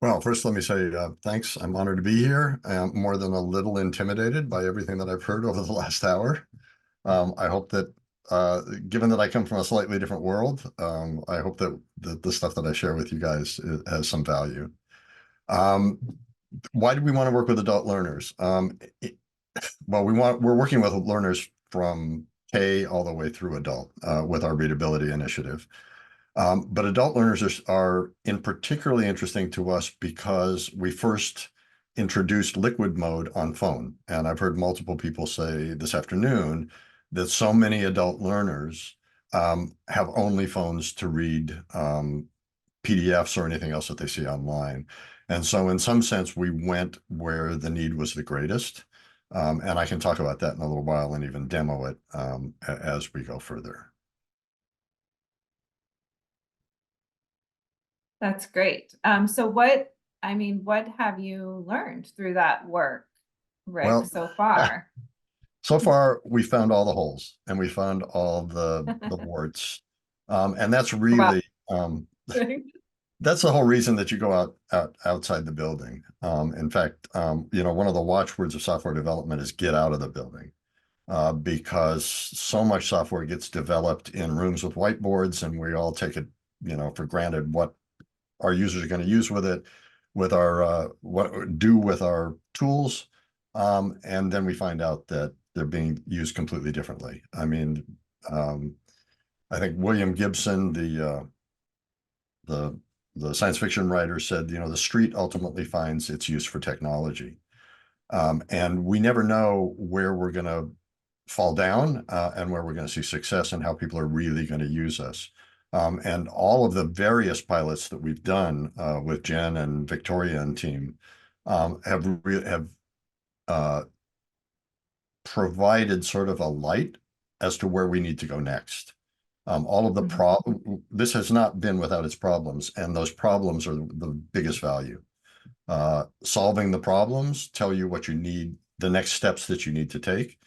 Well, first, let me say thanks. I'm honored to be here. I'm more than a little intimidated by everything that I've heard over the last hour. I hope that, given that I come from a slightly different world, I hope that the stuff that I share with you guys has some value. Um, why do we want to work with adult learners? Well, we're working with learners from K all the way through adult with our Readability initiative. But adult learners are in particularly interesting to us because we first introduced liquid mode on phone. And I've heard multiple people say this afternoon that so many adult learners have only phones to read PDFs or anything else that they see online. And so in some sense, we went where the need was the greatest. And I can talk about that in a little while and even demo it as we go further. That's great. So what have you learned through that work, Rick, Well, so far? so far, we found all the holes and we found all the warts. And that's Wow. really that's the whole reason that you go outside the building. In fact, one of the watchwords of software development is get out of the building, because so much software gets developed in rooms with whiteboards, and we all take it, for granted what our users are going to use with it, with our what do with our tools, and then we find out that they're being used completely differently. I mean, um, I think William Gibson, the the science fiction writer, said, the street ultimately finds its use for technology, and we never know where we're going to fall down and where we're going to see success and how people are really going to use us. And all of the various pilots that we've done with Jen and Victoria and team have uh, provided sort of a light as to where we need to go next. All of Mhm. this has not been without its problems, and those problems are the biggest value. Solving the problems tell you what you need, the next steps that you need to take.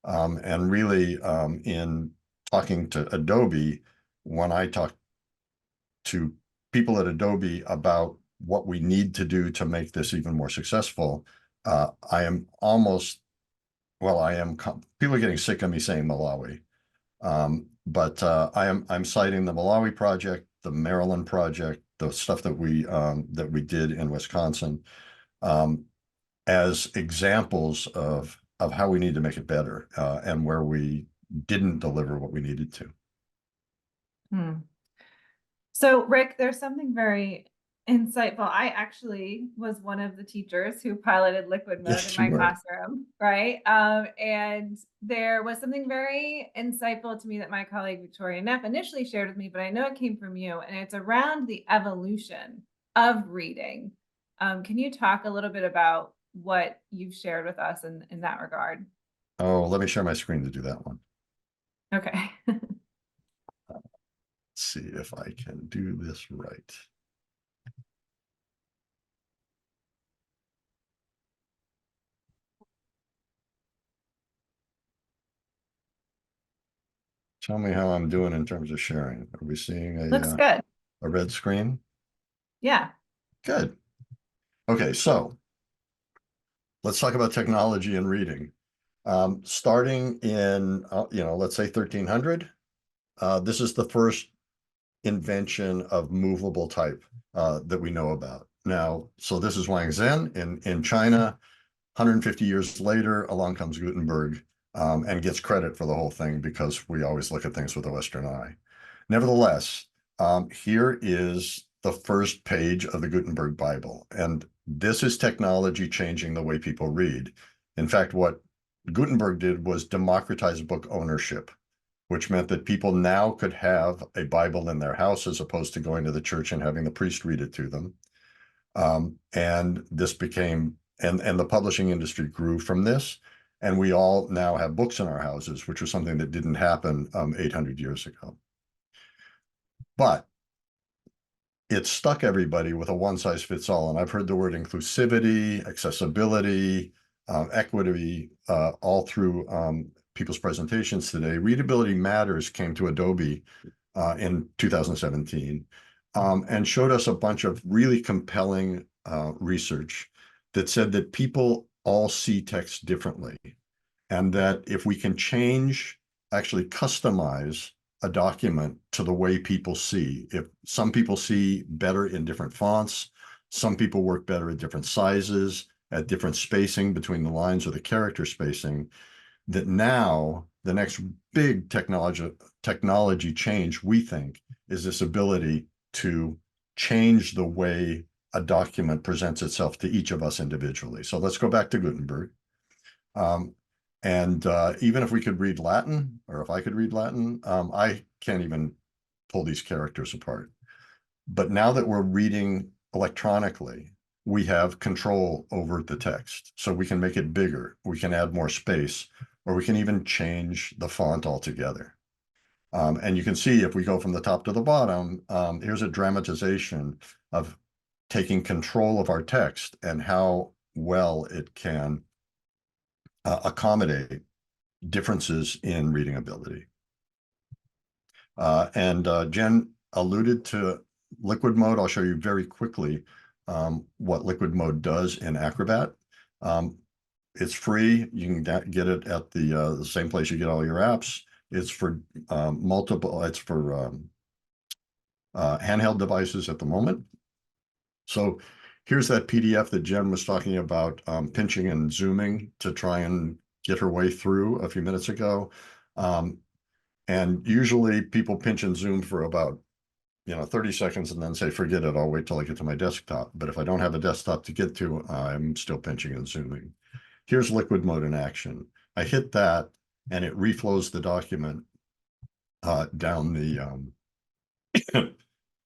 And really, in talking to Adobe, when I talk to people at Adobe about what we need to do to make this even more successful, I am almost, well, people are getting sick of me saying Malawi. But I'm citing the Malawi project, the Maryland project, the stuff that we did in Wisconsin, um, as examples of how we need to make it better, and where we didn't deliver what we needed to. Hmm. So, Rick, there's something very insightful. I actually was one of the teachers who piloted liquid mode in Yes, you my were. classroom, right? And there was something very insightful to me that my colleague Victoria Neff initially shared with me, but I know it came from you, and it's around the evolution of reading. Can you talk a little bit about what you've shared with us in that regard? Oh, let me share my screen to do that one. Okay. Let's see if I can do this right. Tell me how I'm doing in terms of sharing. Are we seeing Looks good. a red screen? Yeah. Good. Okay, so let's talk about technology and reading. Starting in, let's say 1300, this is the first invention of movable type that we know about. Now, so this is Wang Zhen in China. 150 years later, along comes Gutenberg, and gets credit for the whole thing because we always look at things with a Western eye. Nevertheless, here is the first page of the Gutenberg Bible, and this is technology changing the way people read. In fact, what Gutenberg did was democratize book ownership, which meant that people now could have a Bible in their house as opposed to going to the church and having the priest read it to them. And this became, and the publishing industry grew from this. And we all now have books in our houses, which was something that didn't happen 800 years ago. But it stuck everybody with a one size fits all. And I've heard the word inclusivity, accessibility, equity, all through people's presentations today. Readability Matters came to Adobe in 2017, and showed us a bunch of really compelling research that said that people all see text differently, and that if we can actually customize a document to the way people see, if some people see better in different fonts, some people work better at different sizes, at different spacing between the lines or the character spacing, that now the next big technology change, we think, is this ability to change the way a document presents itself to each of us individually. So let's go back to Gutenberg. And even if we could read Latin, or if I could read Latin, I can't even pull these characters apart. But now that we're reading electronically, we have control over the text. So we can make it bigger, we can add more space, or we can even change the font altogether. And you can see if we go from the top to the bottom, here's a dramatization of taking control of our text and how well it can accommodate differences in reading ability. And Jen alluded to liquid mode. I'll show you very quickly what liquid mode does in Acrobat. It's free. You can get it at the same place you get all your apps. It's for it's for handheld devices at the moment. So here's that PDF that Jen was talking about, pinching and zooming to try and get her way through a few minutes ago. And usually people pinch and zoom for about 30 seconds and then say, forget it, I'll wait till I get to my desktop. But if I don't have a desktop to get to, I'm still pinching and zooming. Here's liquid mode in action. I hit that and it reflows the document down the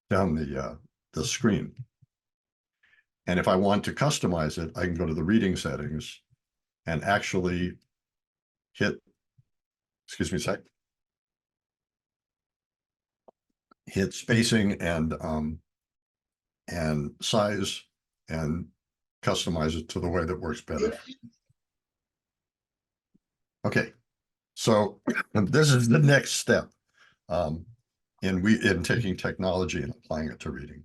the screen. And if I want to customize it, I can go to the reading settings and actually hit, excuse me a sec, hit spacing and size and customize it to the way that works better. Okay, so this is the next step in taking technology and applying it to reading.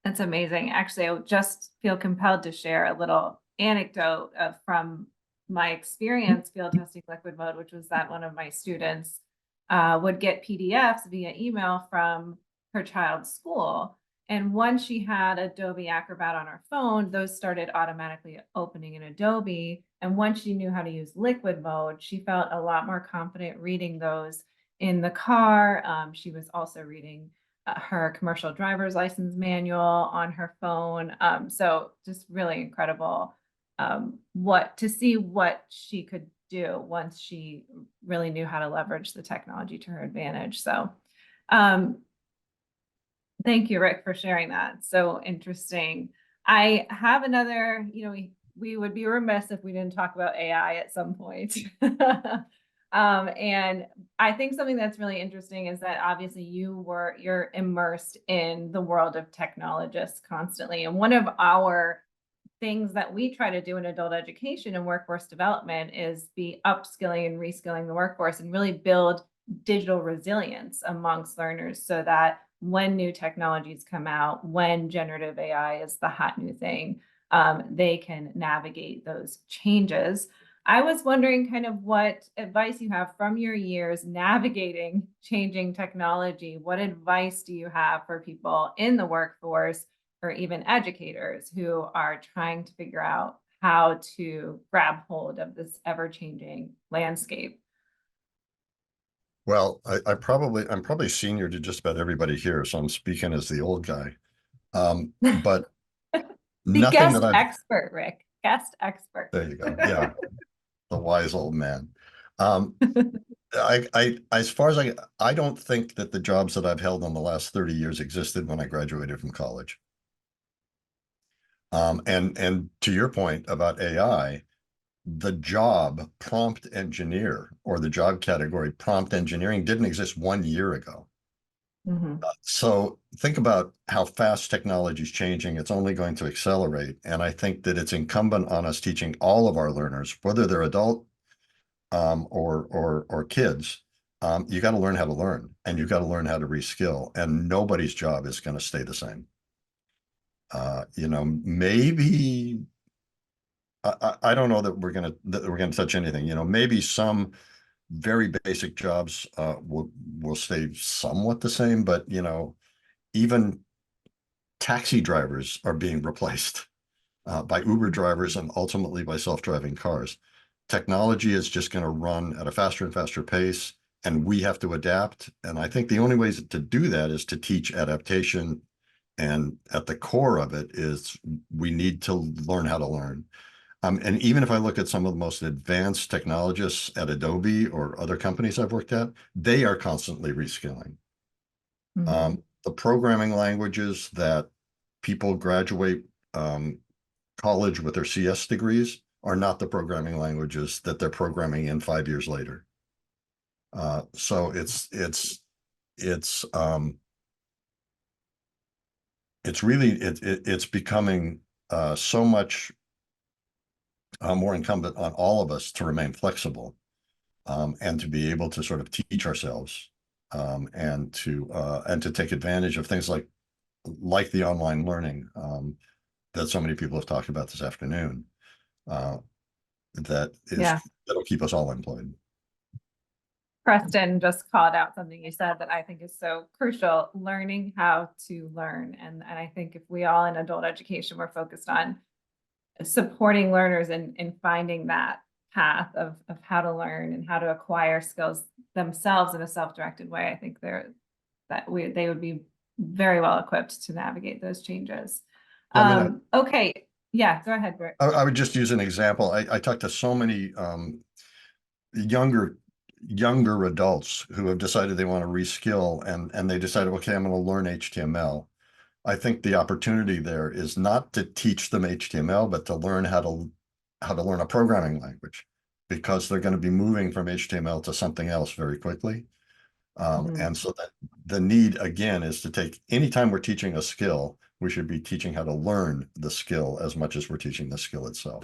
That's amazing. Actually, I just feel compelled to share a little anecdote from my experience field testing liquid mode, which was that one of my students would get PDFs via email from her child's school. And once she had Adobe Acrobat on her phone, those started automatically opening in Adobe. And once she knew how to use liquid mode, she felt a lot more confident reading those in the car. She was also reading her commercial driver's license manual on her phone. So just really incredible to see what she could do once she really knew how to leverage the technology to her advantage. So thank you, Rick, for sharing that. So interesting. I have another, we would be remiss if we didn't talk about AI at some point. And I think something that's really interesting is that obviously you're immersed in the world of technologists constantly. And one of our things that we try to do in adult education and workforce development is be upskilling and reskilling the workforce and really build digital resilience amongst learners so that when new technologies come out, when generative AI is the hot new thing, they can navigate those changes. I was wondering kind of what advice you have from your years navigating changing technology. What advice do you have for people in the workforce or even educators who are trying to figure out how to grab hold of this ever-changing landscape? Well, I'm probably senior to just about everybody here, so I'm speaking as the old guy. But The nothing guest that I've, expert, Rick, guest expert. there you go. Yeah, the wise old man. As far as I don't think that the jobs that I've held in the last 30 years existed when I graduated from college. And to your point about AI, the job prompt engineer, or the job category prompt engineering, didn't exist 1 year ago. So think about how fast technology is changing. It's only going to accelerate. And I think that it's incumbent on us teaching all of our learners, whether they're adult or kids, you got to learn how to learn, and you've got to learn how to reskill, and nobody's job is going to stay the same. Maybe I don't know that we're gonna touch anything. Maybe some very basic jobs will stay somewhat the same, but even taxi drivers are being replaced by Uber drivers and ultimately by self-driving cars. Technology is just going to run at a faster and faster pace, and we have to adapt. And I think the only ways to do that is to teach adaptation. And at the core of it is we need to learn how to learn. And even if I look at some of the most advanced technologists at Adobe or other companies I've worked at, they are constantly reskilling. Mhm. The programming languages that people graduate college with their CS degrees are not the programming languages that they're programming in 5 years later. So it's really it's becoming so much more incumbent on all of us to remain flexible and to be able to sort of teach ourselves and to take advantage of things like the online learning that so many people have talked about this afternoon. Uh, Yeah. that'll keep us all employed. Preston just called out something you said that I think is so crucial, learning how to learn. And I think if we all in adult education were focused on supporting learners in finding that path of how to learn and how to acquire skills themselves in a self-directed way, I think they would be very well equipped to navigate those changes. Yeah, I mean, Okay. Yeah, go ahead, Bert. I would just use an example. I talked to so many younger younger adults who have decided they want to reskill and they decided, okay, I'm going to learn HTML. I think the opportunity there is not to teach them HTML, but to learn how to learn a programming language because they're going to be moving from HTML to something else very quickly. Mhm. And so that the need again is to take anytime we're teaching a skill, we should be teaching how to learn the skill as much as we're teaching the skill itself.